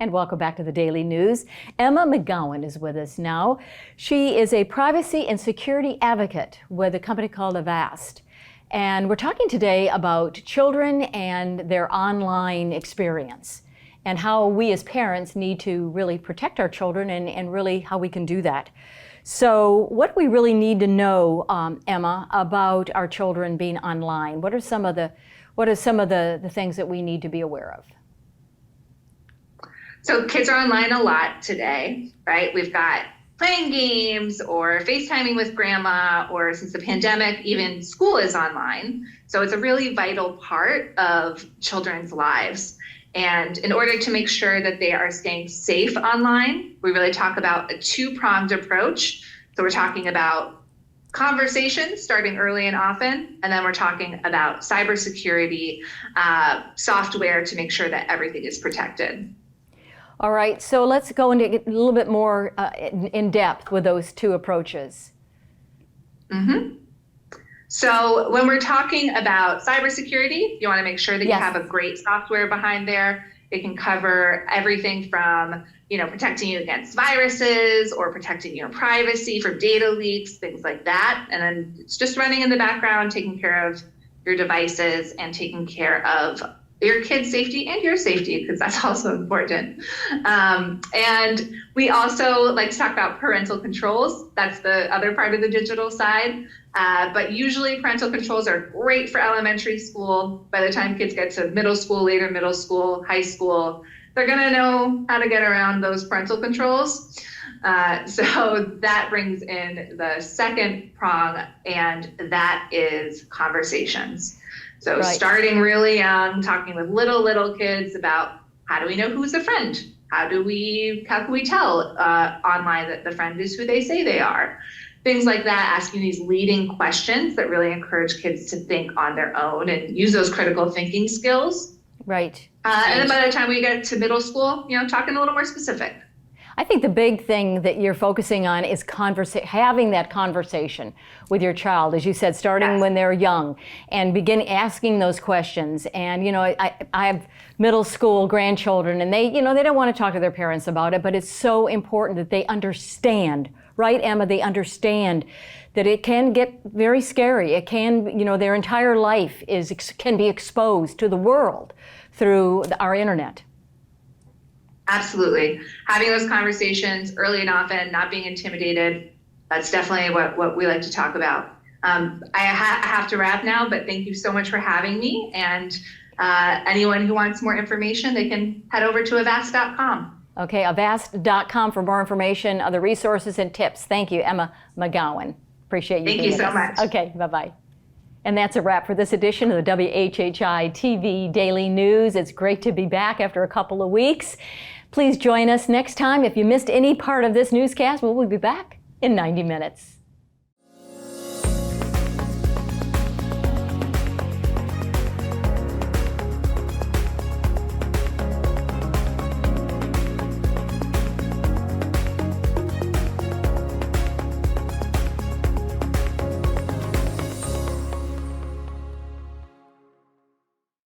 And welcome back to the Daily News. Emma McGowan is with us now. She is a privacy and security advocate with a company called Avast. And we're talking today about children and their online experience and how we as parents need to really protect our children and really how we can do that. So what do we really need to know, Emma, about our children being online? What are some of the things that we need to be aware of? So kids are online a lot today, right? We've got playing games or FaceTiming with grandma, or since the pandemic, even school is online. So it's a really vital part of children's lives. And in order to make sure that they are staying safe online, we really talk about a two-pronged approach. So we're talking about conversations starting early and often, and then we're talking about cybersecurity software to make sure that everything is protected. All right, so let's go into a little bit more in depth with those two approaches. So when we're talking about cybersecurity, you want to make sure that you have a great software behind there. It can cover everything from, protecting you against viruses or protecting your privacy from data leaks, things like that. And then it's just running in the background, taking care of your devices and taking care of your kids' safety and your safety, because that's also important. And we also like to talk about parental controls. That's the other part of the digital side. But usually parental controls are great for elementary school. By the time kids get to middle school, later middle school, high school, they're gonna know how to get around those parental controls. So that brings in the second prong, and that is conversations. So starting really young, talking with little kids about how do we know who's a friend? How can we tell online that the friend is who they say they are? Things like that, asking these leading questions that really encourage kids to think on their own and use those critical thinking skills. Right. And then by the time we get to middle school, talking a little more specific. I think the big thing that you're focusing on is having that conversation with your child, as you said, starting when they're young, and begin asking those questions. And I have middle school grandchildren, and they don't want to talk to their parents about it, but it's so important that they understand, right, Emma? They understand that it can get very scary. It can, their entire life can be exposed to the world through our internet. Absolutely. Having those conversations early and often, not being intimidated, that's definitely what we like to talk about. I have to wrap now, but thank you so much for having me. And anyone who wants more information, they can head over to avast.com. Okay, avast.com for more information, other resources and tips. Thank you, Emma McGowan. Appreciate you being with us. Thank you so much. Okay, bye-bye. And that's a wrap for this edition of the WHHI-TV Daily News. It's great to be back after a couple of weeks. Please join us next time. If you missed any part of this newscast, we'll be back in 90 minutes.